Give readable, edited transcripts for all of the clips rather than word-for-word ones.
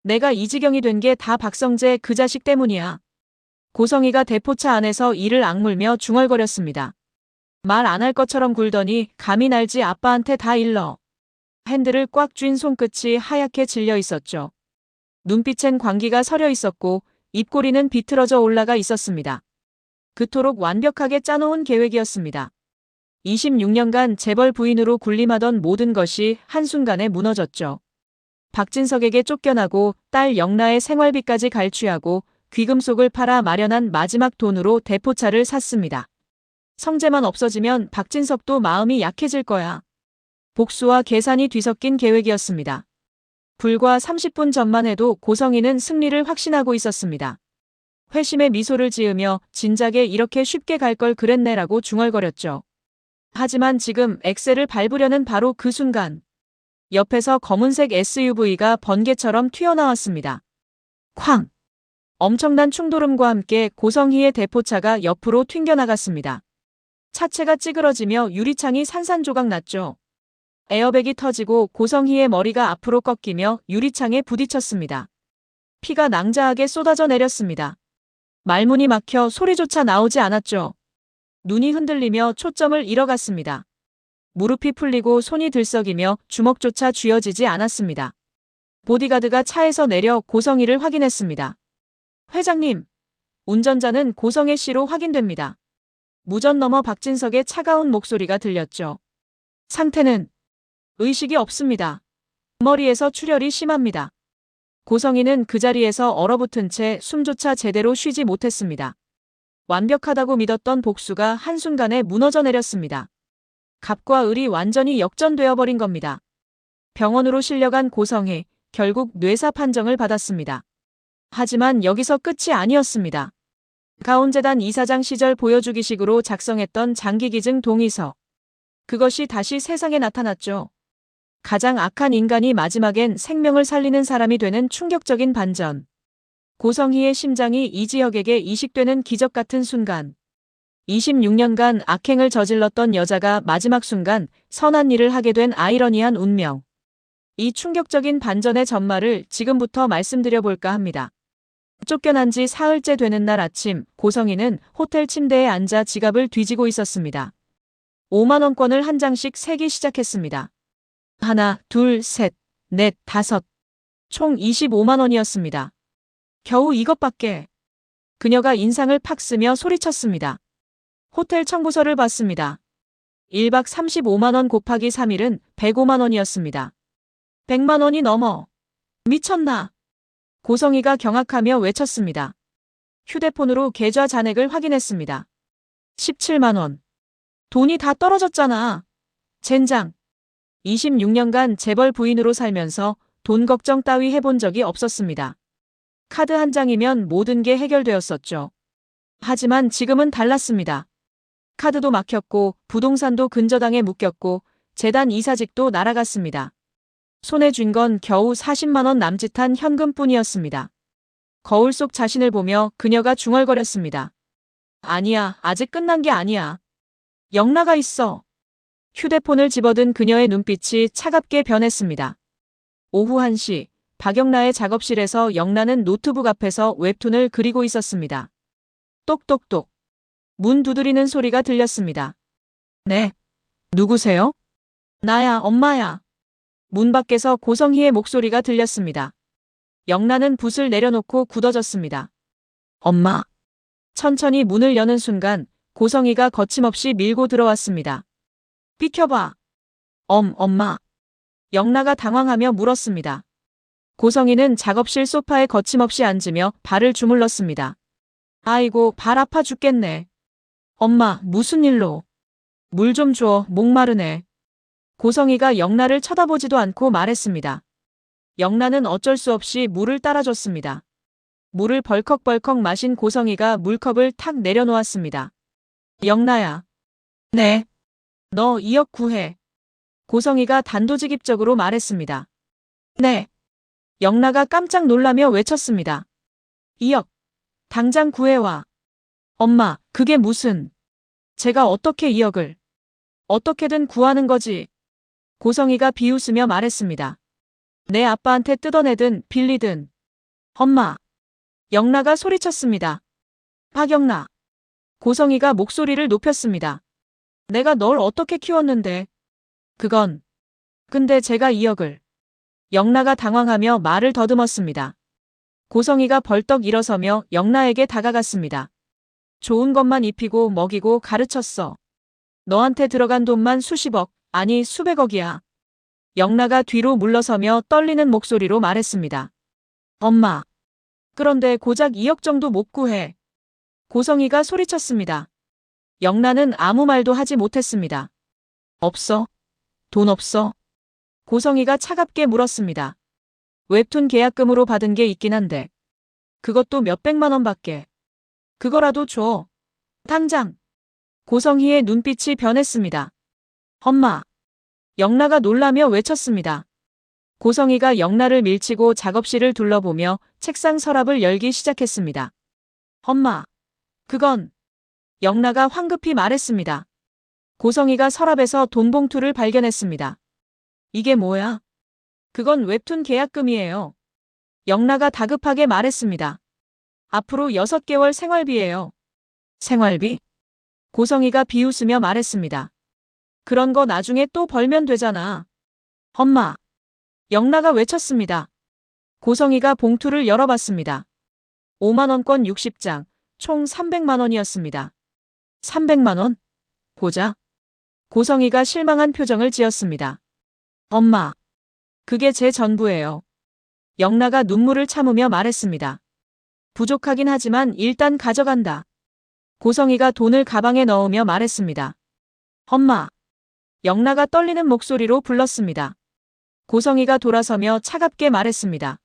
내가 이 지경이 된 게 다 박성재 그 자식 때문이야. 고성이가 대포차 안에서 이를 악물며 중얼거렸습니다. 말 안 할 것처럼 굴더니 감히 날지 아빠한테 다 일러. 핸들을 꽉 쥔 손끝이 하얗게 질려 있었죠. 눈빛엔 광기가 서려 있었고 입꼬리는 비틀어져 올라가 있었습니다. 그토록 완벽하게 짜놓은 계획이었습니다. 26년간 재벌 부인으로 군림하던 모든 것이 한순간에 무너졌죠. 박진석에게 쫓겨나고 딸 영라의 생활비까지 갈취하고 귀금속을 팔아 마련한 마지막 돈으로 대포차를 샀습니다. 성재만 없어지면 박진석도 마음이 약해질 거야. 복수와 계산이 뒤섞인 계획이었습니다. 불과 30분 전만 해도 고성이는 승리를 확신하고 있었습니다. 회심의 미소를 지으며 진작에 이렇게 쉽게 갈 걸 그랬네라고 중얼거렸죠. 하지만 지금 엑셀을 밟으려는 바로 그 순간 옆에서 검은색 SUV가 번개처럼 튀어나왔습니다. 쾅! 엄청난 충돌음과 함께 고성희의 대포차가 옆으로 튕겨나갔습니다. 차체가 찌그러지며 유리창이 산산조각 났죠. 에어백이 터지고 고성희의 머리가 앞으로 꺾이며 유리창에 부딪혔습니다. 피가 낭자하게 쏟아져 내렸습니다. 말문이 막혀 소리조차 나오지 않았죠. 눈이 흔들리며 초점을 잃어갔습니다. 무릎이 풀리고 손이 들썩이며 주먹조차 쥐어지지 않았습니다. 보디가드가 차에서 내려 고성희를 확인했습니다. 회장님, 운전자는 고성애 씨로 확인됩니다. 무전 너머 박진석의 차가운 목소리가 들렸죠. 상태는 의식이 없습니다. 머리에서 출혈이 심합니다. 고성희는 그 자리에서 얼어붙은 채 숨조차 제대로 쉬지 못했습니다. 완벽하다고 믿었던 복수가 한순간에 무너져 내렸습니다. 갑과 을이 완전히 역전되어 버린 겁니다. 병원으로 실려간 고성희, 결국 뇌사 판정을 받았습니다. 하지만 여기서 끝이 아니었습니다. 가온재단 이사장 시절 보여주기식으로 작성했던 장기기증 동의서. 그것이 다시 세상에 나타났죠. 가장 악한 인간이 마지막엔 생명을 살리는 사람이 되는 충격적인 반전. 고성희의 심장이 이지혁에게 이식되는 기적 같은 순간. 26년간 악행을 저질렀던 여자가 마지막 순간 선한 일을 하게 된 아이러니한 운명. 이 충격적인 반전의 전말을 지금부터 말씀드려볼까 합니다. 쫓겨난 지 사흘째 되는 날 아침, 고성희는 호텔 침대에 앉아 지갑을 뒤지고 있었습니다. 5만원권을 한 장씩 세기 시작했습니다. 하나, 둘, 셋, 넷, 다섯. 총 25만원이었습니다. 겨우 이것밖에. 그녀가 인상을 팍 쓰며 소리쳤습니다. 호텔 청구서를 봤습니다. 1박 35만원 곱하기 3일은 105만원이었습니다. 100만원이 넘어. 미쳤나? 고성희가 경악하며 외쳤습니다. 휴대폰으로 계좌 잔액을 확인했습니다. 17만원. 돈이 다 떨어졌잖아. 젠장. 26년간 재벌 부인으로 살면서 돈 걱정 따위 해본 적이 없었습니다. 카드 한 장이면 모든 게 해결되었었죠. 하지만 지금은 달랐습니다. 카드도 막혔고 부동산도 근저당에 묶였고 재단 이사직도 날아갔습니다. 손에 쥔 건 겨우 40만원 남짓한 현금뿐이었습니다. 거울 속 자신을 보며 그녀가 중얼거렸습니다. 아니야, 아직 끝난 게 아니야. 영라가 있어. 휴대폰을 집어든 그녀의 눈빛이 차갑게 변했습니다. 오후 1시, 박영라의 작업실에서 영라는 노트북 앞에서 웹툰을 그리고 있었습니다. 똑똑똑. 문 두드리는 소리가 들렸습니다. 네. 누구세요? 나야, 엄마야. 문 밖에서 고성희의 목소리가 들렸습니다. 영라는 붓을 내려놓고 굳어졌습니다. 엄마. 천천히 문을 여는 순간 고성희가 거침없이 밀고 들어왔습니다. 비켜봐. 엄마. 영라가 당황하며 물었습니다. 고성희는 작업실 소파에 거침없이 앉으며 발을 주물렀습니다. 아이고, 발 아파 죽겠네. 엄마, 무슨 일로? 물 좀 줘, 목마르네. 고성희가 영라를 쳐다보지도 않고 말했습니다. 영라는 어쩔 수 없이 물을 따라줬습니다. 물을 벌컥벌컥 마신 고성희가 물컵을 탁 내려놓았습니다. 영라야. 네. 너 2억 구해. 고성희가 단도직입적으로 말했습니다. 네. 영라가 깜짝 놀라며 외쳤습니다. 2억. 당장 구해와. 엄마, 그게 무슨. 제가 어떻게 2억을. 어떻게든 구하는 거지. 고성희가 비웃으며 말했습니다. 내 아빠한테 뜯어내든 빌리든 엄마. 영라가 소리쳤습니다. 박영라. 고성이가 목소리를 높였습니다. 내가 널 어떻게 키웠는데. 그건. 근데 제가 2억을. 영라가 당황하며 말을 더듬었습니다. 고성이가 벌떡 일어서며 영라에게 다가갔습니다. 좋은 것만 입히고 먹이고 가르쳤어. 너한테 들어간 돈만 수십억, 아니 수백억이야. 영라가 뒤로 물러서며 떨리는 목소리로 말했습니다. 엄마. 그런데 고작 2억 정도 못 구해. 고성이가 소리쳤습니다. 영라는 아무 말도 하지 못했습니다. 없어? 돈 없어? 고성이가 차갑게 물었습니다. 웹툰 계약금으로 받은 게 있긴 한데. 그것도 몇백만 원밖에. 그거라도 줘. 당장. 고성희의 눈빛이 변했습니다. 엄마. 영라가 놀라며 외쳤습니다. 고성희가 영라를 밀치고 작업실을 둘러보며 책상 서랍을 열기 시작했습니다. 엄마. 그건. 영라가 황급히 말했습니다. 고성희가 서랍에서 돈 봉투를 발견했습니다. 이게 뭐야? 그건 웹툰 계약금이에요. 영라가 다급하게 말했습니다. 앞으로 6개월 생활비예요. 생활비? 고성희가 비웃으며 말했습니다. 그런 거 나중에 또 벌면 되잖아. 엄마. 영라가 외쳤습니다. 고성희가 봉투를 열어봤습니다. 5만원권 60장, 총 300만 원이었습니다. 300만 원? 보자. 고성희가 실망한 표정을 지었습니다. 엄마. 그게 제 전부예요. 영라가 눈물을 참으며 말했습니다. 부족하긴 하지만 일단 가져간다. 고성희가 돈을 가방에 넣으며 말했습니다. 엄마. 영라가 떨리는 목소리로 불렀습니다. 고성희가 돌아서며 차갑게 말했습니다.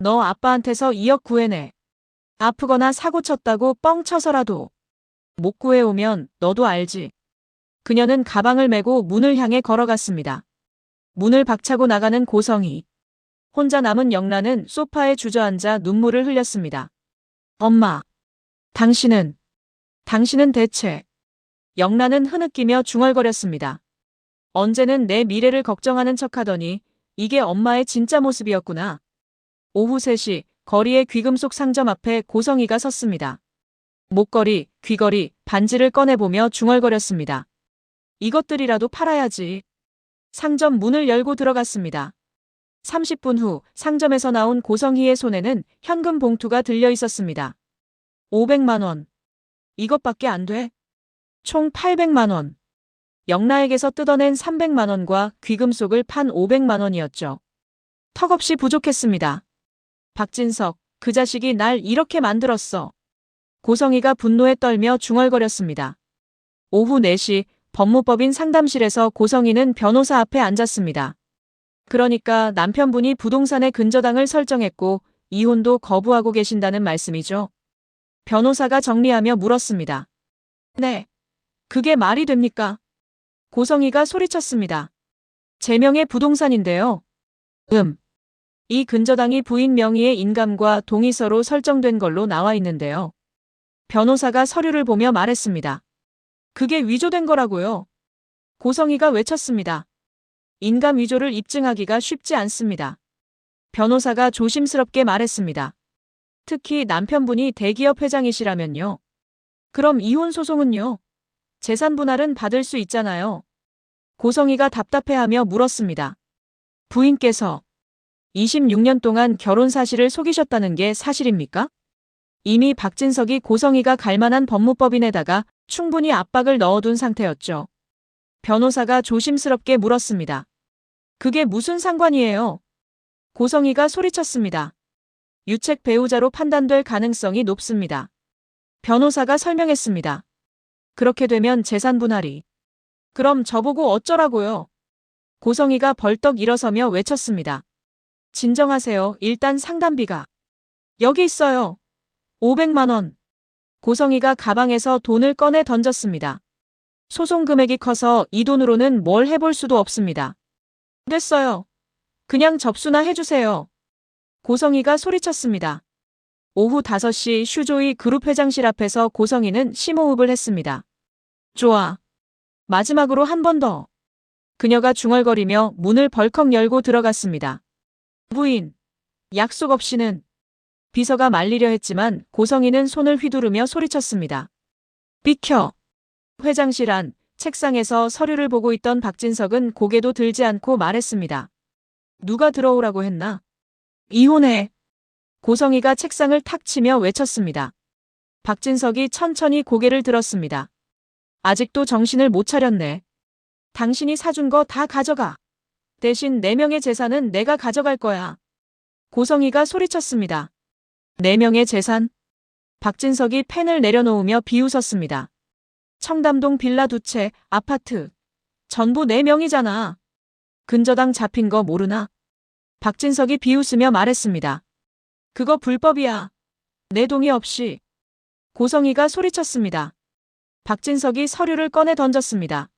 너 아빠한테서 2억 구해내. 아프거나 사고 쳤다고 뻥쳐서라도. 못 구해오면 너도 알지. 그녀는 가방을 메고 문을 향해 걸어갔습니다. 문을 박차고 나가는 고성희. 혼자 남은 영라는 소파에 주저앉아 눈물을 흘렸습니다. 엄마. 당신은 대체. 영라는 흐느끼며 중얼거렸습니다. 언제는 내 미래를 걱정하는 척하더니 이게 엄마의 진짜 모습이었구나. 오후 3시 거리의 귀금속 상점 앞에 고성희가 섰습니다. 목걸이, 귀걸이, 반지를 꺼내보며 중얼거렸습니다. 이것들이라도 팔아야지. 상점 문을 열고 들어갔습니다. 30분 후 상점에서 나온 고성희의 손에는 현금 봉투가 들려 있었습니다. 500만 원. 이것밖에 안 돼? 총 800만 원. 영라에게서 뜯어낸 300만 원과 귀금속을 판 500만 원이었죠. 턱없이 부족했습니다. 박진석, 그 자식이 날 이렇게 만들었어. 고성희가 분노에 떨며 중얼거렸습니다. 오후 4시 법무법인 상담실에서 고성희는 변호사 앞에 앉았습니다. 그러니까 남편분이 부동산의 근저당을 설정했고 이혼도 거부하고 계신다는 말씀이죠? 변호사가 정리하며 물었습니다. 네. 그게 말이 됩니까? 고성희가 소리쳤습니다. 제 명의 부동산인데요. 이 근저당이 부인 명의의 인감과 동의서로 설정된 걸로 나와 있는데요. 변호사가 서류를 보며 말했습니다. 그게 위조된 거라고요. 고성희가 외쳤습니다. 인감 위조를 입증하기가 쉽지 않습니다. 변호사가 조심스럽게 말했습니다. 특히 남편분이 대기업 회장이시라면요. 그럼 이혼 소송은요? 재산 분할은 받을 수 있잖아요. 고성희가 답답해하며 물었습니다. 부인께서 26년 동안 결혼 사실을 속이셨다는 게 사실입니까? 이미 박진석이 고성희가 갈만한 법무법인에다가 충분히 압박을 넣어둔 상태였죠. 변호사가 조심스럽게 물었습니다. 그게 무슨 상관이에요? 고성희가 소리쳤습니다. 유책 배우자로 판단될 가능성이 높습니다. 변호사가 설명했습니다. 그렇게 되면 재산 분할이. 그럼 저보고 어쩌라고요? 고성희가 벌떡 일어서며 외쳤습니다. 진정하세요. 일단 상담비가. 여기 있어요. 500만 원. 고성희가 가방에서 돈을 꺼내 던졌습니다. 소송 금액이 커서 이 돈으로는 뭘 해볼 수도 없습니다. 됐어요. 그냥 접수나 해주세요. 고성희가 소리쳤습니다. 오후 5시 슈조이 그룹 회장실 앞에서 고성희는 심호흡을 했습니다. 좋아. 마지막으로 한 번 더. 그녀가 중얼거리며 문을 벌컥 열고 들어갔습니다. 부인. 약속 없이는. 비서가 말리려 했지만 고성희는 손을 휘두르며 소리쳤습니다. 비켜! 회장실 안 책상에서 서류를 보고 있던 박진석은 고개도 들지 않고 말했습니다. 누가 들어오라고 했나? 이혼해! 고성희가 책상을 탁 치며 외쳤습니다. 박진석이 천천히 고개를 들었습니다. 아직도 정신을 못 차렸네. 당신이 사준 거 다 가져가. 대신 4명의 재산은 내가 가져갈 거야. 고성희가 소리쳤습니다. 4명의 재산? 박진석이 펜을 내려놓으며 비웃었습니다. 청담동 빌라 2채, 아파트. 전부 4명이잖아. 근저당 잡힌 거 모르나? 박진석이 비웃으며 말했습니다. 그거 불법이야. 내 동의 없이. 고성희가 소리쳤습니다. 박진석이 서류를 꺼내 던졌습니다.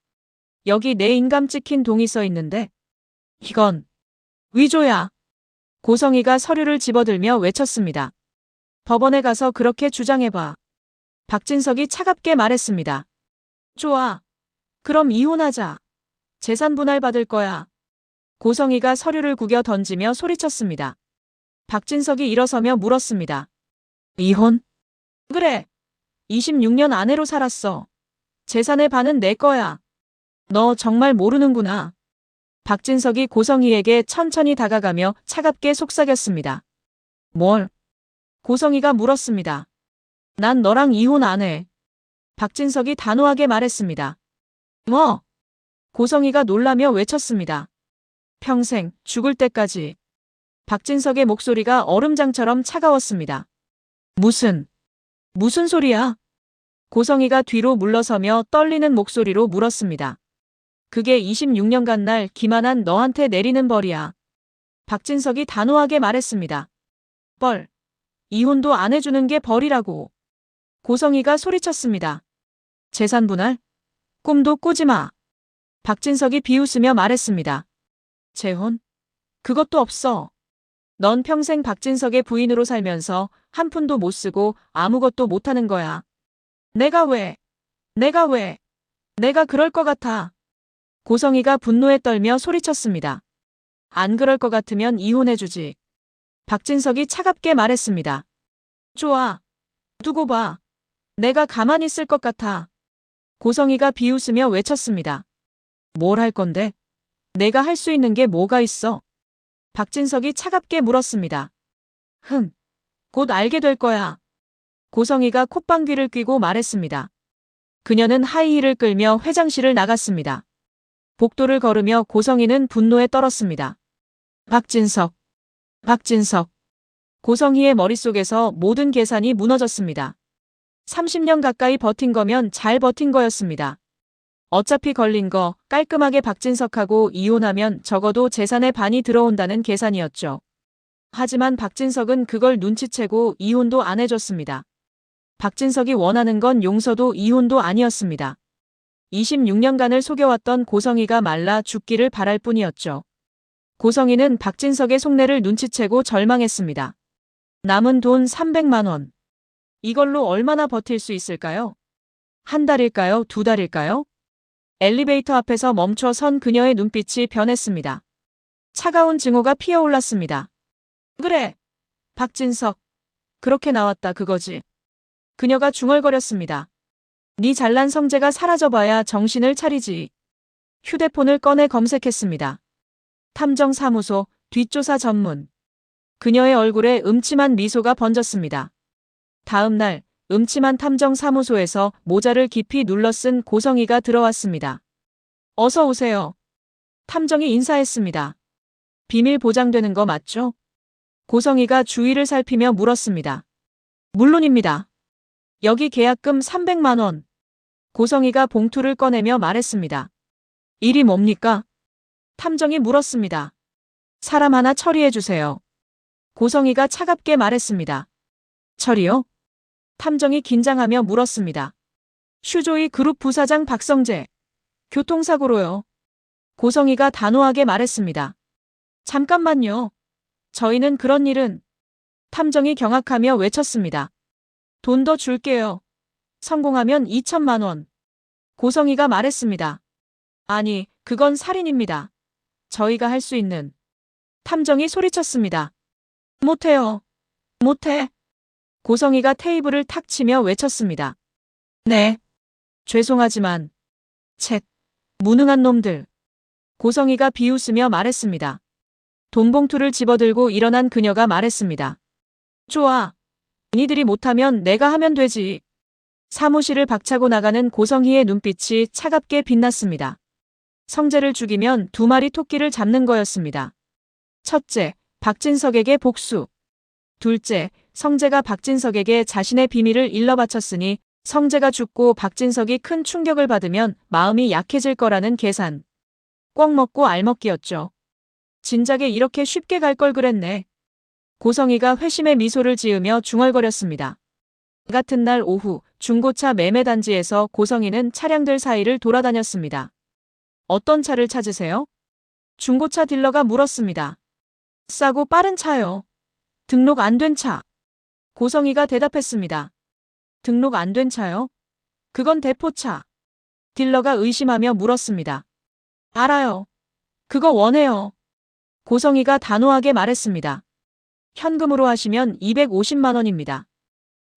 여기 내 인감 찍힌 동의 써 있는데. 이건 위조야. 고성희가 서류를 집어들며 외쳤습니다. 법원에 가서 그렇게 주장해봐. 박진석이 차갑게 말했습니다. 좋아. 그럼 이혼하자. 재산 분할 받을 거야. 고성희가 서류를 구겨 던지며 소리쳤습니다. 박진석이 일어서며 물었습니다. 이혼? 그래. 26년 아내로 살았어. 재산의 반은 내 거야. 너 정말 모르는구나. 박진석이 고성희에게 천천히 다가가며 차갑게 속삭였습니다. 뭘? 고성희가 물었습니다. 난 너랑 이혼 안 해. 박진석이 단호하게 말했습니다. 뭐? 고성희가 놀라며 외쳤습니다. 평생, 죽을 때까지. 박진석의 목소리가 얼음장처럼 차가웠습니다. 무슨 소리야? 고성희가 뒤로 물러서며 떨리는 목소리로 물었습니다. 그게 26년간 날 기만한 너한테 내리는 벌이야. 박진석이 단호하게 말했습니다. 벌. 이혼도 안 해주는 게 벌이라고. 고성희가 소리쳤습니다. 재산 분할? 꿈도 꾸지 마. 박진석이 비웃으며 말했습니다. 재혼? 그것도 없어. 넌 평생 박진석의 부인으로 살면서 한 푼도 못 쓰고 아무것도 못하는 거야. 내가 왜? 내가 그럴 것 같아. 고성희가 분노에 떨며 소리쳤습니다. 안 그럴 것 같으면 이혼해주지. 박진석이 차갑게 말했습니다. 좋아. 두고 봐. 내가 가만히 있을 것 같아. 고성희가 비웃으며 외쳤습니다. 뭘 할 건데? 내가 할 수 있는 게 뭐가 있어? 박진석이 차갑게 물었습니다. 곧 알게 될 거야. 고성희가 콧방귀를 뀌고 말했습니다. 그녀는 하이힐을 끌며 회장실을 나갔습니다. 복도를 걸으며 고성희는 분노에 떨었습니다. 박진석. 고성희의 머릿속에서 모든 계산이 무너졌습니다. 30년 가까이 버틴 거면 잘 버틴 거였습니다. 어차피 걸린 거 깔끔하게 박진석하고 이혼하면 적어도 재산의 반이 들어온다는 계산이었죠. 하지만 박진석은 그걸 눈치채고 이혼도 안 해줬습니다. 박진석이 원하는 건 용서도 이혼도 아니었습니다. 26년간을 속여왔던 고성희가 말라 죽기를 바랄 뿐이었죠. 고성희는 박진석의 속내를 눈치채고 절망했습니다. 남은 돈 300만 원. 이걸로 얼마나 버틸 수 있을까요? 한 달일까요? 2달일까요? 엘리베이터 앞에서 멈춰 선 그녀의 눈빛이 변했습니다. 차가운 증오가 피어올랐습니다. 그래, 박진석. 그렇게 나왔다 그거지. 그녀가 중얼거렸습니다. 네 잘난 성재가 사라져봐야 정신을 차리지. 휴대폰을 꺼내 검색했습니다. 탐정사무소, 뒷조사 전문. 그녀의 얼굴에 음침한 미소가 번졌습니다. 다음 날 음침한 탐정사무소에서 모자를 깊이 눌러 쓴 고성희가 들어왔습니다. 어서 오세요. 탐정이 인사했습니다. 비밀 보장되는 거 맞죠? 고성희가 주위를 살피며 물었습니다. 물론입니다. 여기 계약금 300만 원. 고성희가 봉투를 꺼내며 말했습니다. 일이 뭡니까? 탐정이 물었습니다. 사람 하나 처리해 주세요. 고성희가 차갑게 말했습니다. 처리요? 탐정이 긴장하며 물었습니다. 슈조이 그룹 부사장 박성재. 교통사고로요. 고성희가 단호하게 말했습니다. 잠깐만요. 저희는 그런 일은. 탐정이 경악하며 외쳤습니다. 돈 더 줄게요. 성공하면 2천만 원. 고성희가 말했습니다. 아니, 그건 살인입니다. 저희가 할 수 있는. 탐정이 소리쳤습니다. 못해요. 못해. 고성이가 테이블을 탁 치며 외쳤습니다. 네. 죄송하지만. 쳇. 무능한 놈들. 고성이가 비웃으며 말했습니다. 돈봉투를 집어들고 일어난 그녀가 말했습니다. 좋아. 니들이 못하면 내가 하면 되지. 사무실을 박차고 나가는 고성희의 눈빛이 차갑게 빛났습니다. 성재를 죽이면 2마리 토끼를 잡는 거였습니다. 첫째, 박진석에게 복수. 둘째, 성재가 박진석에게 자신의 비밀을 일러 바쳤으니 성재가 죽고 박진석이 큰 충격을 받으면 마음이 약해질 거라는 계산. 꿩 먹고 알 먹기였죠. 진작에 이렇게 쉽게 갈 걸 그랬네. 고성희가 회심의 미소를 지으며 중얼거렸습니다. 같은 날 오후 중고차 매매단지에서 고성희는 차량들 사이를 돌아다녔습니다. 어떤 차를 찾으세요? 중고차 딜러가 물었습니다. 싸고 빠른 차요. 등록 안 된 차. 고성희가 대답했습니다. 등록 안 된 차요? 그건 대포차. 딜러가 의심하며 물었습니다. 알아요. 그거 원해요. 고성희가 단호하게 말했습니다. 현금으로 하시면 250만 원입니다.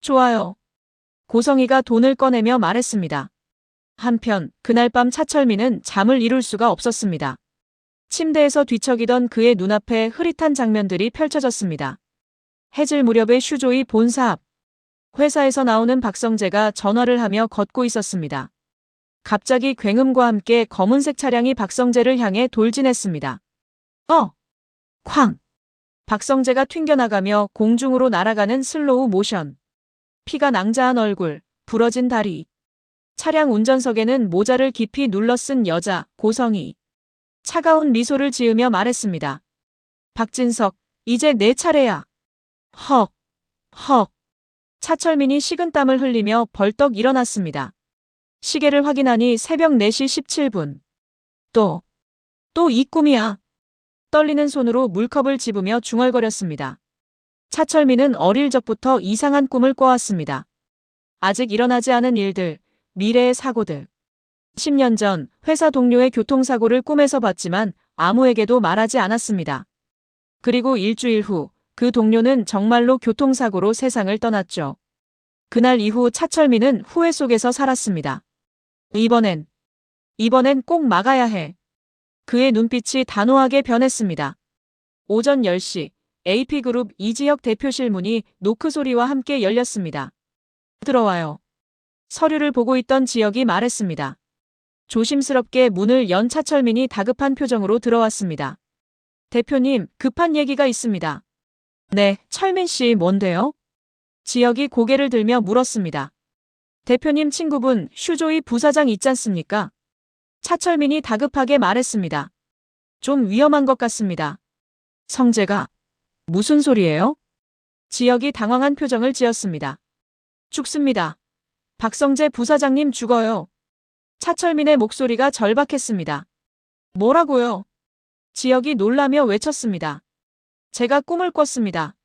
좋아요. 고성희가 돈을 꺼내며 말했습니다. 한편 그날 밤 차철민은 잠을 이룰 수가 없었습니다. 침대에서 뒤척이던 그의 눈앞에 흐릿한 장면들이 펼쳐졌습니다. 해질 무렵의 슈조이 본사 앞. 회사에서 나오는 박성재가 전화를 하며 걷고 있었습니다. 갑자기 굉음과 함께 검은색 차량이 박성재를 향해 돌진했습니다. 쾅! 박성재가 튕겨나가며 공중으로 날아가는 슬로우 모션. 피가 낭자한 얼굴, 부러진 다리. 차량 운전석에는 모자를 깊이 눌러 쓴 여자, 고성희. 차가운 미소를 지으며 말했습니다. 박진석, 이제 내 차례야. 헉, 헉. 차철민이 식은땀을 흘리며 벌떡 일어났습니다. 시계를 확인하니 새벽 4시 17분. 또 이 꿈이야. 떨리는 손으로 물컵을 집으며 중얼거렸습니다. 차철민은 어릴 적부터 이상한 꿈을 꿔왔습니다. 아직 일어나지 않은 일들, 미래의 사고들. 10년 전 회사 동료의 교통사고를 꿈에서 봤지만 아무에게도 말하지 않았습니다. 그리고 일주일 후 그 동료는 정말로 교통사고로 세상을 떠났죠. 그날 이후 차철민은 후회 속에서 살았습니다. 이번엔 꼭 막아야 해. 그의 눈빛이 단호하게 변했습니다. 오전 10시 AP그룹 이지혁 대표실 문이 노크 소리와 함께 열렸습니다. 들어와요. 서류를 보고 있던 지혁이 말했습니다. 조심스럽게 문을 연 차철민이 다급한 표정으로 들어왔습니다. 대표님, 급한 얘기가 있습니다. 네, 철민 씨 뭔데요? 지혁이 고개를 들며 물었습니다. 대표님 친구분 슈조이 부사장 있잖습니까? 차철민이 다급하게 말했습니다. 좀 위험한 것 같습니다. 성재가 무슨 소리예요? 지혁이 당황한 표정을 지었습니다. 죽습니다. 박성재 부사장님 죽어요. 차철민의 목소리가 절박했습니다. 뭐라고요? 지혁이 놀라며 외쳤습니다. 제가 꿈을 꿨습니다.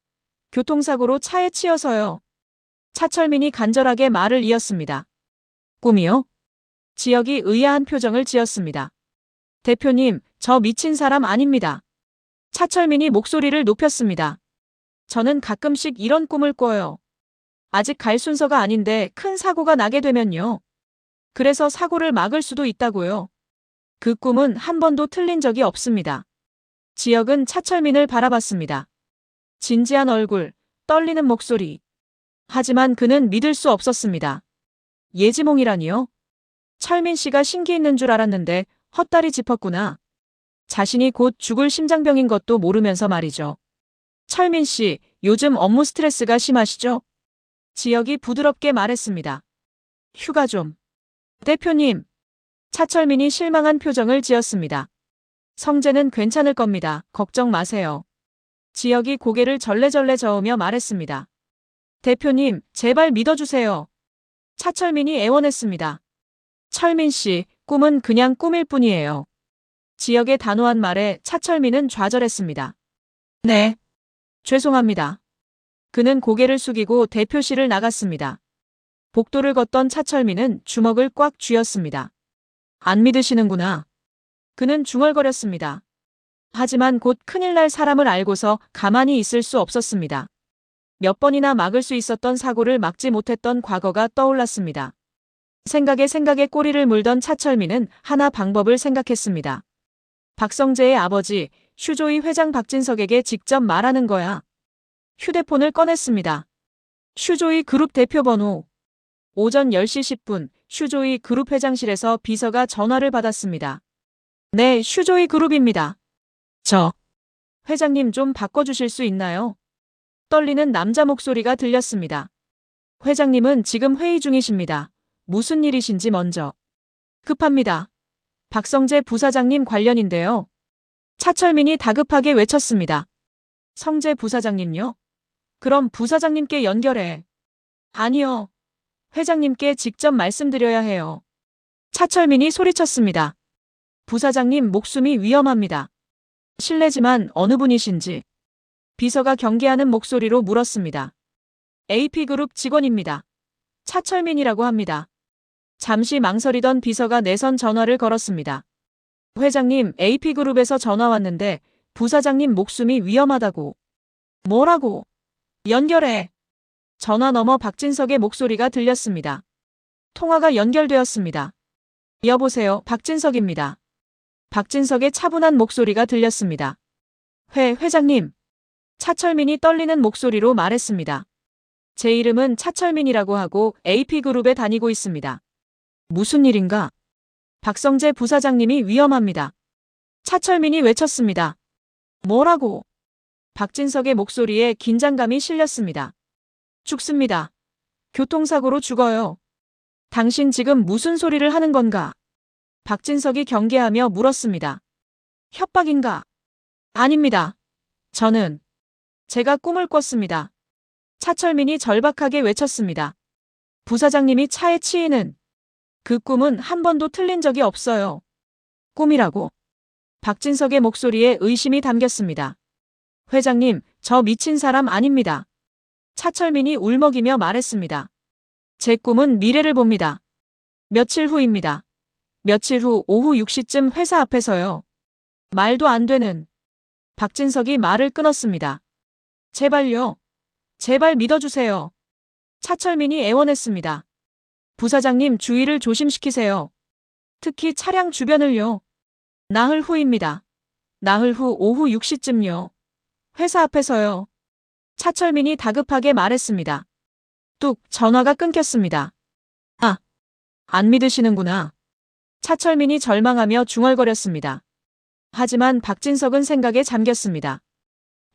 교통사고로 차에 치여서요. 차철민이 간절하게 말을 이었습니다. 꿈이요? 지혁이 의아한 표정을 지었습니다. 대표님, 저 미친 사람 아닙니다. 차철민이 목소리를 높였습니다. 저는 가끔씩 이런 꿈을 꿔요. 아직 갈 순서가 아닌데 큰 사고가 나게 되면요. 그래서 사고를 막을 수도 있다고요. 그 꿈은 한 번도 틀린 적이 없습니다. 지혁은 차철민을 바라봤습니다. 진지한 얼굴, 떨리는 목소리. 하지만 그는 믿을 수 없었습니다. 예지몽이라니요? 철민 씨가 신기 있는 줄 알았는데 헛다리 짚었구나. 자신이 곧 죽을 심장병인 것도 모르면서 말이죠. 철민 씨, 요즘 업무 스트레스가 심하시죠? 지혁이 부드럽게 말했습니다. 휴가 좀. 대표님. 차철민이 실망한 표정을 지었습니다. 성재는 괜찮을 겁니다. 걱정 마세요. 지혁이 고개를 절레절레 저으며 말했습니다. 대표님, 제발 믿어주세요. 차철민이 애원했습니다. 철민 씨, 꿈은 그냥 꿈일 뿐이에요. 지혁의 단호한 말에 차철민은 좌절했습니다. 네. 죄송합니다. 그는 고개를 숙이고 대표실을 나갔습니다. 복도를 걷던 차철민은 주먹을 꽉 쥐었습니다. 안 믿으시는구나. 그는 중얼거렸습니다. 하지만 곧 큰일 날 사람을 알고서 가만히 있을 수 없었습니다. 몇 번이나 막을 수 있었던 사고를 막지 못했던 과거가 떠올랐습니다. 생각에 꼬리를 물던 차철민은 하나 방법을 생각했습니다. 박성재의 아버지 슈조이 회장 박진석에게 직접 말하는 거야. 휴대폰을 꺼냈습니다. 슈조이 그룹 대표 번호. 오전 10시 10분 슈조이 그룹 회장실에서 비서가 전화를 받았습니다. 네, 슈조이 그룹입니다. 회장님 좀 바꿔주실 수 있나요? 떨리는 남자 목소리가 들렸습니다. 회장님은 지금 회의 중이십니다. 무슨 일이신지 먼저. 급합니다. 박성재 부사장님 관련인데요. 차철민이 다급하게 외쳤습니다. 성재 부사장님요? 그럼 부사장님께 연결해. 아니요. 회장님께 직접 말씀드려야 해요. 차철민이 소리쳤습니다. 부사장님 목숨이 위험합니다. 실례지만 어느 분이신지. 비서가 경계하는 목소리로 물었습니다. AP그룹 직원입니다. 차철민이라고 합니다. 잠시 망설이던 비서가 내선 전화를 걸었습니다. 회장님, AP그룹에서 전화 왔는데 부사장님 목숨이 위험하다고. 뭐라고? 연결해. 전화 너머 박진석의 목소리가 들렸습니다. 통화가 연결되었습니다. 여보세요, 박진석입니다. 박진석의 차분한 목소리가 들렸습니다. 회장님. 차철민이 떨리는 목소리로 말했습니다. 제 이름은 차철민이라고 하고 AP그룹에 다니고 있습니다. 무슨 일인가? 박성재 부사장님이 위험합니다. 차철민이 외쳤습니다. 뭐라고? 박진석의 목소리에 긴장감이 실렸습니다. 죽습니다. 교통사고로 죽어요. 당신 지금 무슨 소리를 하는 건가? 박진석이 경계하며 물었습니다. 협박인가? 아닙니다. 제가 꿈을 꿨습니다. 차철민이 절박하게 외쳤습니다. 부사장님이 차에 치이는 그 꿈은 한 번도 틀린 적이 없어요. 꿈이라고. 박진석의 목소리에 의심이 담겼습니다. 회장님, 저 미친 사람 아닙니다. 차철민이 울먹이며 말했습니다. 제 꿈은 미래를 봅니다. 며칠 후입니다. 며칠 후 오후 6시쯤 회사 앞에서요. 말도 안 되는. 박진석이 말을 끊었습니다. 제발요. 제발 믿어주세요. 차철민이 애원했습니다. 부사장님 주의를 조심시키세요. 특히 차량 주변을요. 나흘 후입니다. 나흘 후 오후 6시쯤요. 회사 앞에서요. 차철민이 다급하게 말했습니다. 뚝 전화가 끊겼습니다. 안 믿으시는구나. 차철민이 절망하며 중얼거렸습니다. 하지만 박진석은 생각에 잠겼습니다.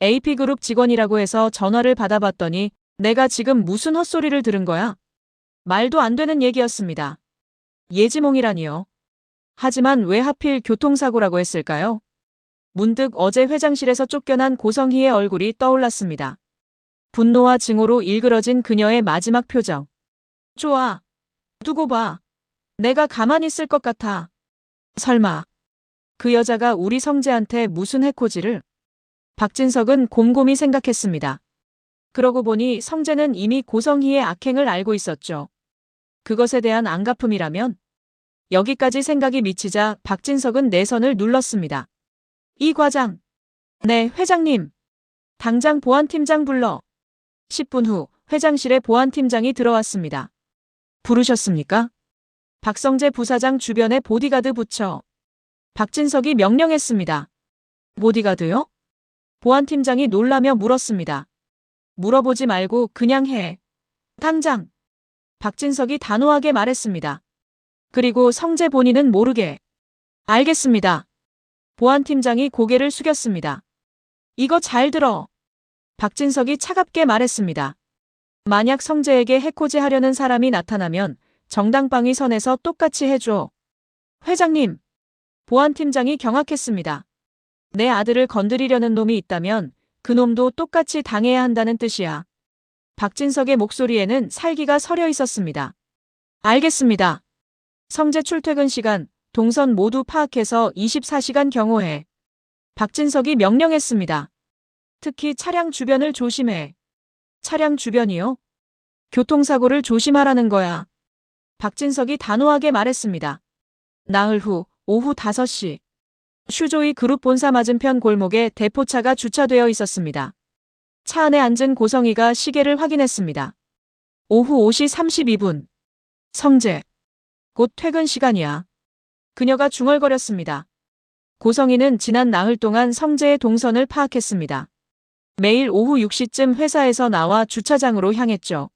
AP그룹 직원이라고 해서 전화를 받아봤더니 내가 지금 무슨 헛소리를 들은 거야? 말도 안 되는 얘기였습니다. 예지몽이라니요. 하지만 왜 하필 교통사고라고 했을까요? 문득 어제 회장실에서 쫓겨난 고성희의 얼굴이 떠올랐습니다. 분노와 증오로 일그러진 그녀의 마지막 표정. 좋아. 두고 봐. 내가 가만히 있을 것 같아. 설마 그 여자가 우리 성재한테 무슨 해코지를? 박진석은 곰곰이 생각했습니다. 그러고 보니 성재는 이미 고성희의 악행을 알고 있었죠. 그것에 대한 안갚음이라면? 여기까지 생각이 미치자 박진석은 내선을 눌렀습니다. 이 과장. 네, 회장님. 당장 보안팀장 불러. 10분 후 회장실에 보안팀장이 들어왔습니다. 부르셨습니까? 박성재 부사장 주변에 보디가드 붙여. 박진석이 명령했습니다. 보디가드요? 보안팀장이 놀라며 물었습니다. 물어보지 말고 그냥 해. 당장. 박진석이 단호하게 말했습니다. 그리고 성재 본인은 모르게. 알겠습니다. 보안팀장이 고개를 숙였습니다. 이거 잘 들어. 박진석이 차갑게 말했습니다. 만약 성재에게 해코지 하려는 사람이 나타나면 정당방위 선에서 똑같이 해줘. 회장님. 보안팀장이 경악했습니다. 내 아들을 건드리려는 놈이 있다면 그 놈도 똑같이 당해야 한다는 뜻이야. 박진석의 목소리에는 살기가 서려 있었습니다. 알겠습니다. 성재 출퇴근 시간, 동선 모두 파악해서 24시간 경호해. 박진석이 명령했습니다. 특히 차량 주변을 조심해. 차량 주변이요? 교통사고를 조심하라는 거야. 박진석이 단호하게 말했습니다. 나흘 후 오후 5시. 슈조이 그룹 본사 맞은편 골목에 대포차가 주차되어 있었습니다. 차 안에 앉은 고성희가 시계를 확인했습니다. 오후 5시 32분. 성재. 곧 퇴근 시간이야. 그녀가 중얼거렸습니다. 고성희는 지난 나흘 동안 성재의 동선을 파악했습니다. 매일 오후 6시쯤 회사에서 나와 주차장으로 향했죠.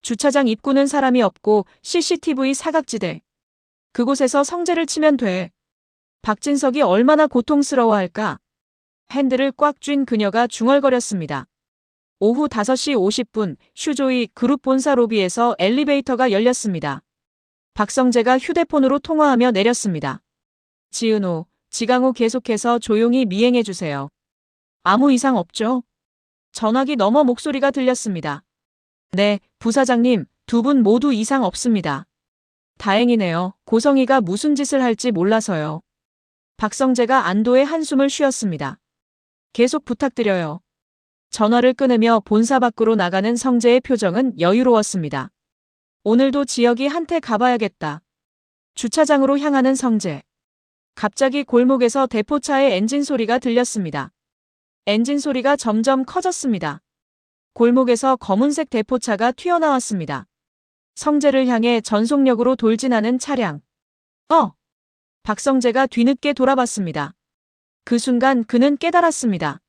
주차장 입구는 사람이 없고 CCTV 사각지대. 그곳에서 성재를 치면 돼. 박진석이 얼마나 고통스러워할까. 핸들을 꽉 쥔 그녀가 중얼거렸습니다. 오후 5시 50분 슈조이 그룹 본사 로비에서 엘리베이터가 열렸습니다. 박성재가 휴대폰으로 통화하며 내렸습니다. 지은호, 지강호 계속해서 조용히 미행해주세요. 아무 이상 없죠? 전화기 너머 목소리가 들렸습니다. 네, 부사장님, 두 분 모두 이상 없습니다. 다행이네요. 고성희가 무슨 짓을 할지 몰라서요. 박성재가 안도의 한숨을 쉬었습니다. 계속 부탁드려요. 전화를 끊으며 본사 밖으로 나가는 성재의 표정은 여유로웠습니다. 오늘도 지역이 한테 가봐야겠다. 주차장으로 향하는 성재. 갑자기 골목에서 대포차의 엔진 소리가 들렸습니다. 엔진 소리가 점점 커졌습니다. 골목에서 검은색 대포차가 튀어나왔습니다. 성재를 향해 전속력으로 돌진하는 차량. 박성재가 뒤늦게 돌아봤습니다. 그 순간 그는 깨달았습니다.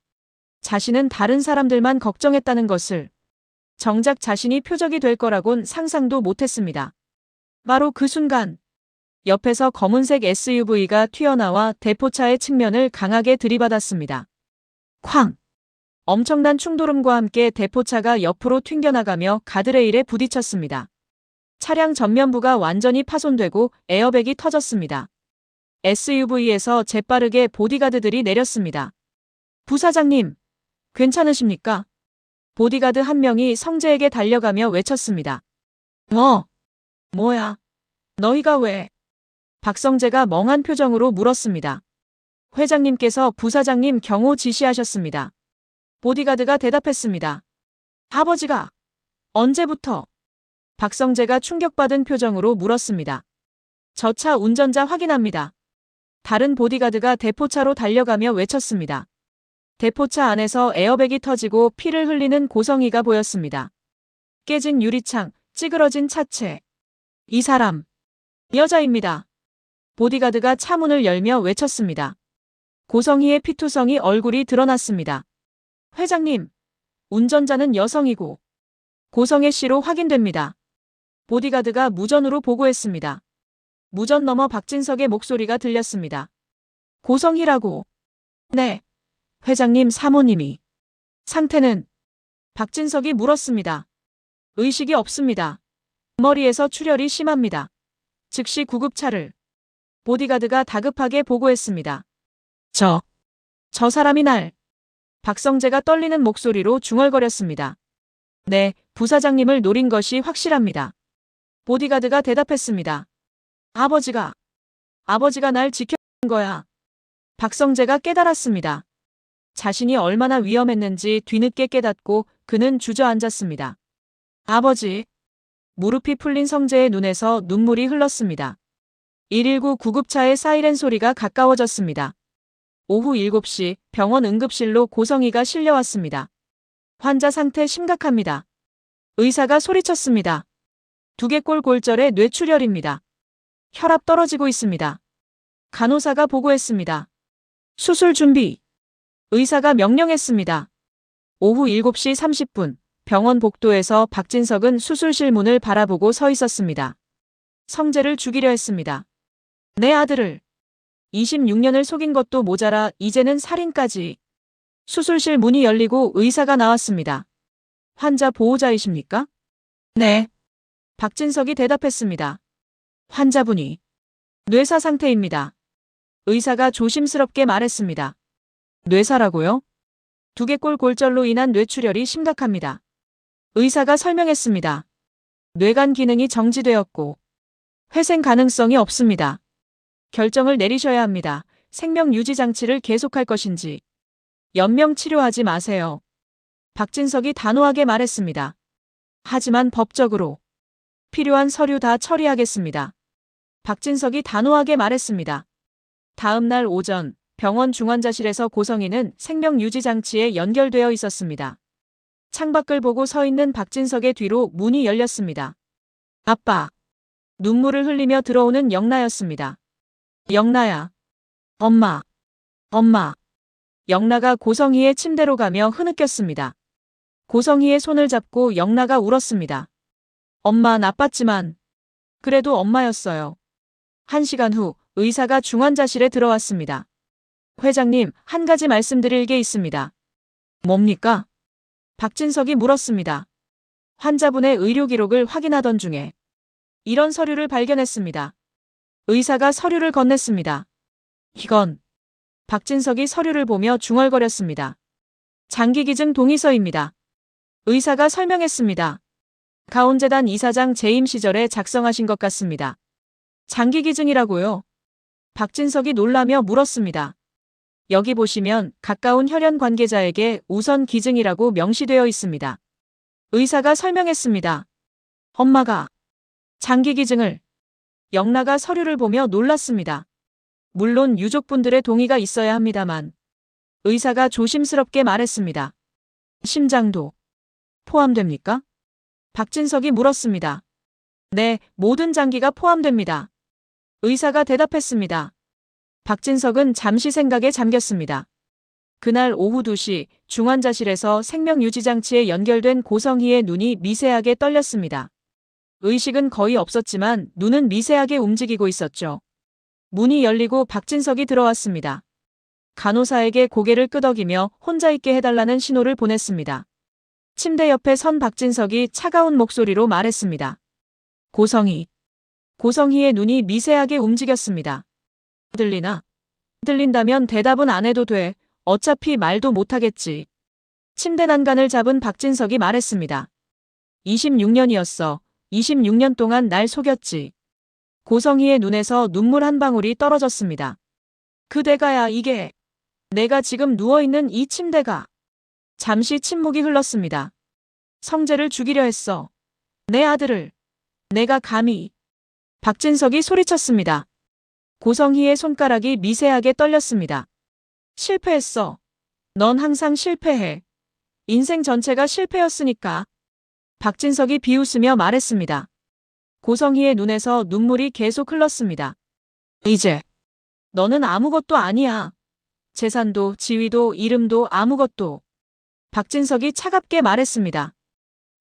자신은 다른 사람들만 걱정했다는 것을. 정작 자신이 표적이 될 거라곤 상상도 못했습니다. 바로 그 순간 옆에서 검은색 SUV가 튀어나와 대포차의 측면을 강하게 들이받았습니다. 쾅! 엄청난 충돌음과 함께 대포차가 옆으로 튕겨나가며 가드레일에 부딪혔습니다. 차량 전면부가 완전히 파손되고 에어백이 터졌습니다. SUV에서 재빠르게 보디가드들이 내렸습니다. 부사장님, 괜찮으십니까? 보디가드 한 명이 성재에게 달려가며 외쳤습니다. 뭐야? 너희가 왜? 박성재가 멍한 표정으로 물었습니다. 회장님께서 부사장님 경호 지시하셨습니다. 보디가드가 대답했습니다. 아버지가? 언제부터? 박성재가 충격받은 표정으로 물었습니다. 저 차 운전자 확인합니다. 다른 보디가드가 대포차로 달려가며 외쳤습니다. 대포차 안에서 에어백이 터지고 피를 흘리는 고성희가 보였습니다. 깨진 유리창, 찌그러진 차체. 이 사람, 여자입니다. 보디가드가 차 문을 열며 외쳤습니다. 고성희의 피투성이 얼굴이 드러났습니다. 회장님, 운전자는 여성이고 고성애 씨로 확인됩니다. 보디가드가 무전으로 보고했습니다. 무전 너머 박진석의 목소리가 들렸습니다. 고성희라고. 네. 회장님 사모님이. 상태는? 박진석이 물었습니다. 의식이 없습니다. 머리에서 출혈이 심합니다. 즉시 구급차를. 보디가드가 다급하게 보고했습니다. 저 사람이 날. 박성재가 떨리는 목소리로 중얼거렸습니다. 네, 부사장님을 노린 것이 확실합니다. 보디가드가 대답했습니다. 아버지가 날 지켜준 거야. 박성재가 깨달았습니다. 자신이 얼마나 위험했는지 뒤늦게 깨닫고 그는 주저앉았습니다. 아버지. 무릎이 풀린 성재의 눈에서 눈물이 흘렀습니다. 119 구급차의 사이렌 소리가 가까워졌습니다. 오후 7시 병원 응급실로 고성희가 실려왔습니다. 환자 상태 심각합니다. 의사가 소리쳤습니다. 두개골 골절에 뇌출혈입니다. 혈압 떨어지고 있습니다. 간호사가 보고했습니다. 수술 준비. 의사가 명령했습니다. 오후 7시 30분 병원 복도에서 박진석은 수술실 문을 바라보고 서 있었습니다. 성재를 죽이려 했습니다. 내 아들을. 26년을 속인 것도 모자라 이제는 살인까지. 수술실 문이 열리고 의사가 나왔습니다. 환자 보호자이십니까? 네. 박진석이 대답했습니다. 환자분이 뇌사 상태입니다. 의사가 조심스럽게 말했습니다. 뇌사라고요? 두개골 골절로 인한 뇌출혈이 심각합니다. 의사가 설명했습니다. 뇌간 기능이 정지되었고 회생 가능성이 없습니다. 결정을 내리셔야 합니다. 생명 유지 장치를 계속할 것인지. 연명 치료하지 마세요. 박진석이 단호하게 말했습니다. 하지만 법적으로 필요한 서류 다 처리하겠습니다. 박진석이 단호하게 말했습니다. 다음 날 오전 병원 중환자실에서 고성희는 생명 유지 장치에 연결되어 있었습니다. 창밖을 보고 서 있는 박진석의 뒤로 문이 열렸습니다. 아빠. 눈물을 흘리며 들어오는 영나였습니다. 영나야. 엄마. 엄마. 영나가 고성희의 침대로 가며 흐느꼈습니다. 고성희의 손을 잡고 영나가 울었습니다. 엄마 나빴지만 그래도 엄마였어요. 1시간 후 의사가 중환자실에 들어왔습니다. 회장님, 한 가지 말씀드릴 게 있습니다. 뭡니까? 박진석이 물었습니다. 환자분의 의료 기록을 확인하던 중에 이런 서류를 발견했습니다. 의사가 서류를 건넸습니다. 이건 박진석이 서류를 보며 중얼거렸습니다. 장기기증 동의서입니다. 의사가 설명했습니다. 가온재단 이사장 재임 시절에 작성하신 것 같습니다. 장기기증이라고요? 박진석이 놀라며 물었습니다. 여기 보시면 가까운 혈연 관계자에게 우선 기증이라고 명시되어 있습니다. 의사가 설명했습니다. 엄마가 장기기증을. 영나가 서류를 보며 놀랐습니다. 물론 유족분들의 동의가 있어야 합니다만 의사가 조심스럽게 말했습니다. 심장도 포함됩니까? 박진석이 물었습니다. 네, 모든 장기가 포함됩니다. 의사가 대답했습니다. 박진석은 잠시 생각에 잠겼습니다. 그날 오후 2시 중환자실에서 생명유지장치에 연결된 고성희의 눈이 미세하게 떨렸습니다. 의식은 거의 없었지만 눈은 미세하게 움직이고 있었죠. 문이 열리고 박진석이 들어왔습니다. 간호사에게 고개를 끄덕이며 혼자 있게 해달라는 신호를 보냈습니다. 침대 옆에 선 박진석이 차가운 목소리로 말했습니다. 고성희. 고성희의 눈이 미세하게 움직였습니다. 들리나? 들린다면 대답은 안 해도 돼. 어차피 말도 못하겠지. 침대 난간을 잡은 박진석이 말했습니다. 26년이었어. 26년 동안 날 속였지. 고성희의 눈에서 눈물 한 방울이 떨어졌습니다. 그대가야 이게. 내가 지금 누워있는 이 침대가. 잠시 침묵이 흘렀습니다. 성재를 죽이려 했어. 내 아들을. 내가 감히. 박진석이 소리쳤습니다. 고성희의 손가락이 미세하게 떨렸습니다. 실패했어. 넌 항상 실패해. 인생 전체가 실패였으니까. 박진석이 비웃으며 말했습니다. 고성희의 눈에서 눈물이 계속 흘렀습니다. 이제 너는 아무것도 아니야. 재산도 지위도 이름도 아무것도. 박진석이 차갑게 말했습니다.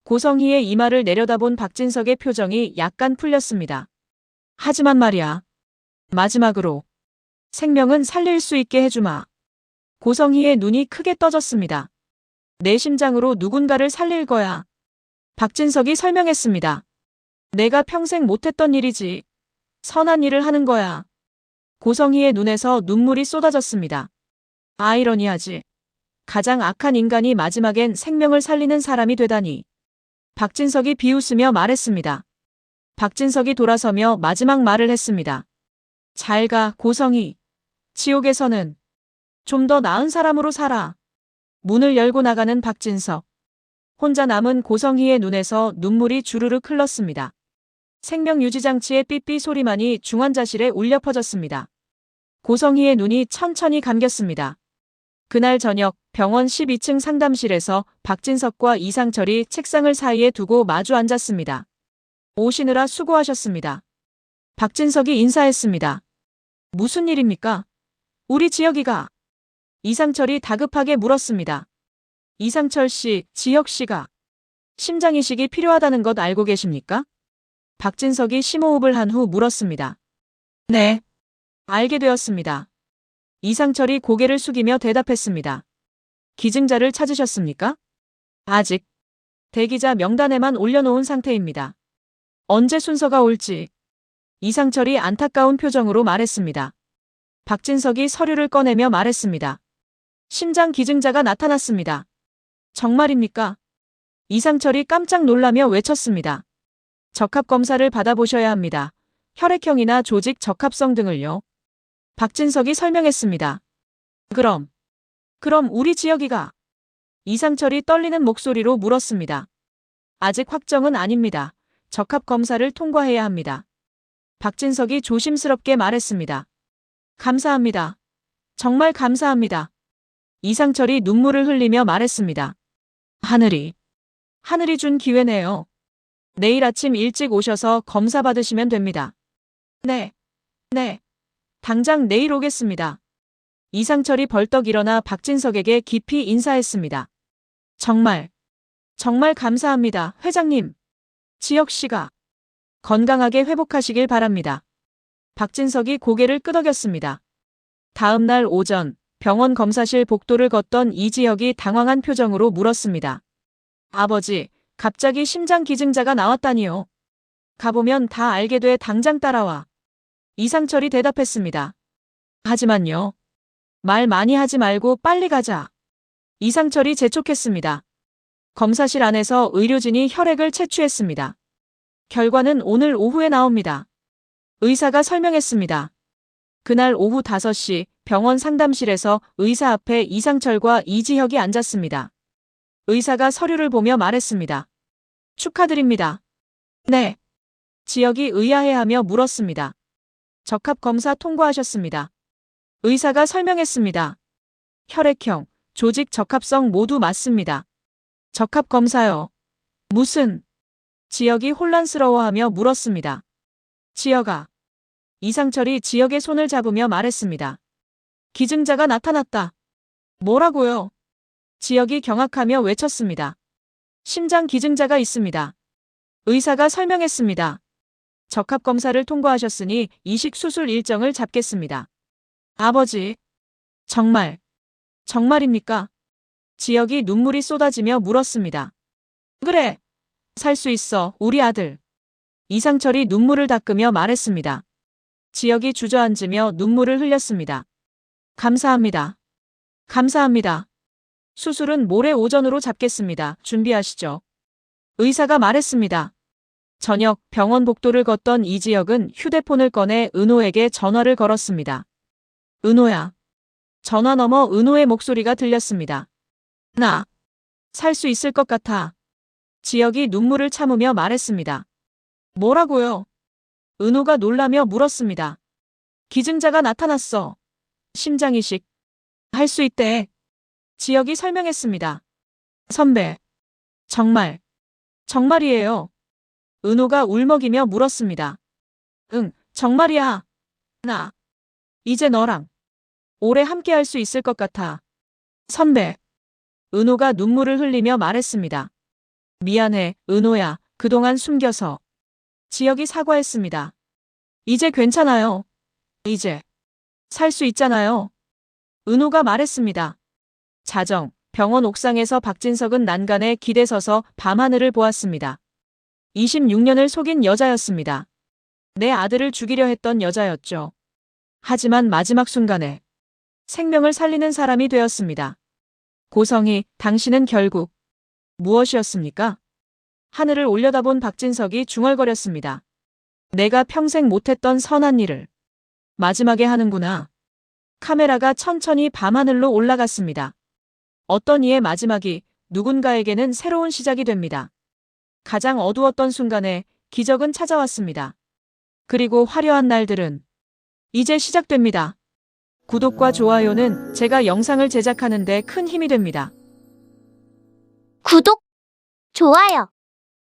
고성희의 이마를 내려다본 박진석의 표정이 약간 풀렸습니다. 하지만 말이야. 마지막으로 생명은 살릴 수 있게 해주마. 고성희의 눈이 크게 떠졌습니다. 내 심장으로 누군가를 살릴 거야. 박진석이 설명했습니다. 내가 평생 못했던 일이지. 선한 일을 하는 거야. 고성희의 눈에서 눈물이 쏟아졌습니다. 아이러니하지. 가장 악한 인간이 마지막엔 생명을 살리는 사람이 되다니. 박진석이 비웃으며 말했습니다. 박진석이 돌아서며 마지막 말을 했습니다. 잘 가, 고성희. 지옥에서는 좀 더 나은 사람으로 살아. 문을 열고 나가는 박진석. 혼자 남은 고성희의 눈에서 눈물이 주르륵 흘렀습니다. 생명유지장치의 삐삐 소리만이 중환자실에 울려 퍼졌습니다. 고성희의 눈이 천천히 감겼습니다. 그날 저녁 병원 12층 상담실에서 박진석과 이상철이 책상을 사이에 두고 마주 앉았습니다. 오시느라 수고하셨습니다. 박진석이 인사했습니다. 무슨 일입니까? 우리 지혁이가. 이상철이 다급하게 물었습니다. 이상철 씨, 지혁 씨가 심장 이식이 필요하다는 것 알고 계십니까? 박진석이 심호흡을 한 후 물었습니다. 네. 알게 되었습니다. 이상철이 고개를 숙이며 대답했습니다. 기증자를 찾으셨습니까? 아직. 대기자 명단에만 올려놓은 상태입니다. 언제 순서가 올지. 이상철이 안타까운 표정으로 말했습니다. 박진석이 서류를 꺼내며 말했습니다. 심장 기증자가 나타났습니다. 정말입니까? 이상철이 깜짝 놀라며 외쳤습니다. 적합검사를 받아보셔야 합니다. 혈액형이나 조직 적합성 등을요. 박진석이 설명했습니다. 그럼 우리 지혁이가. 이상철이 떨리는 목소리로 물었습니다. 아직 확정은 아닙니다. 적합검사를 통과해야 합니다. 박진석이 조심스럽게 말했습니다. 감사합니다. 정말 감사합니다. 이상철이 눈물을 흘리며 말했습니다. 하늘이 하늘이 준 기회네요. 내일 아침 일찍 오셔서 검사 받으시면 됩니다. 네, 네. 당장 내일 오겠습니다. 이상철이 벌떡 일어나 박진석에게 깊이 인사했습니다. 정말 감사합니다, 회장님. 지혁 씨가 건강하게 회복하시길 바랍니다. 박진석이 고개를 끄덕였습니다. 다음 날 오전 병원 검사실 복도를 걷던 이지혁이 당황한 표정으로 물었습니다. 아버지, 갑자기 심장 기증자가 나왔다니요. 가보면 다 알게 돼 당장 따라와. 이상철이 대답했습니다. 하지만요. 말 많이 하지 말고 빨리 가자. 이상철이 재촉했습니다. 검사실 안에서 의료진이 혈액을 채취했습니다. 결과는 오늘 오후에 나옵니다. 의사가 설명했습니다. 그날 오후 5시 병원 상담실에서 의사 앞에 이상철과 이지혁이 앉았습니다. 의사가 서류를 보며 말했습니다. 축하드립니다. 네. 지혁이 의아해하며 물었습니다. 적합검사 통과하셨습니다. 의사가 설명했습니다. 혈액형, 조직 적합성 모두 맞습니다. 적합검사요. 무슨? 지혁이 혼란스러워하며 물었습니다. 지혁아. 이상철이 지혁의 손을 잡으며 말했습니다. 기증자가 나타났다. 뭐라고요? 지혁이 경악하며 외쳤습니다. 심장 기증자가 있습니다. 의사가 설명했습니다. 적합검사를 통과하셨으니 이식 수술 일정을 잡겠습니다. 아버지. 정말입니까? 지혁이 눈물이 쏟아지며 물었습니다. 그래. 살 수 있어, 우리 아들. 이상철이 눈물을 닦으며 말했습니다. 지혁이 주저앉으며 눈물을 흘렸습니다. 감사합니다. 수술은 모레 오전으로 잡겠습니다. 준비하시죠. 의사가 말했습니다. 저녁 병원 복도를 걷던 이지혁은 휴대폰을 꺼내 은호에게 전화를 걸었습니다. 은호야. 전화 너머 은호의 목소리가 들렸습니다. 나 살 수 있을 것 같아. 지혁이 눈물을 참으며 말했습니다. 뭐라고요? 은호가 놀라며 물었습니다. 기증자가 나타났어. 심장이식. 할 수 있대. 지혁이 설명했습니다. 선배. 정말이에요. 은호가 울먹이며 물었습니다. 응, 정말이야. 나 이제 너랑 오래 함께 할 수 있을 것 같아. 선배. 은호가 눈물을 흘리며 말했습니다. 미안해, 은호야. 그동안 숨겨서. 지혁이 사과했습니다. 이제 괜찮아요. 이제 살 수 있잖아요. 은호가 말했습니다. 자정, 병원 옥상에서 박진석은 난간에 기대 서서 밤하늘을 보았습니다. 26년을 속인 여자였습니다. 내 아들을 죽이려 했던 여자였죠. 하지만 마지막 순간에 생명을 살리는 사람이 되었습니다. 고성희, 당신은 결국 무엇이었습니까? 하늘을 올려다본 박진석이 중얼거렸습니다. 내가 평생 못했던 선한 일을 마지막에 하는구나. 카메라가 천천히 밤하늘로 올라갔습니다. 어떤 이의 마지막이 누군가에게는 새로운 시작이 됩니다. 가장 어두웠던 순간에 기적은 찾아왔습니다. 그리고 화려한 날들은 이제 시작됩니다. 구독과 좋아요는 제가 영상을 제작하는 데 큰 힘이 됩니다. 구독, 좋아요.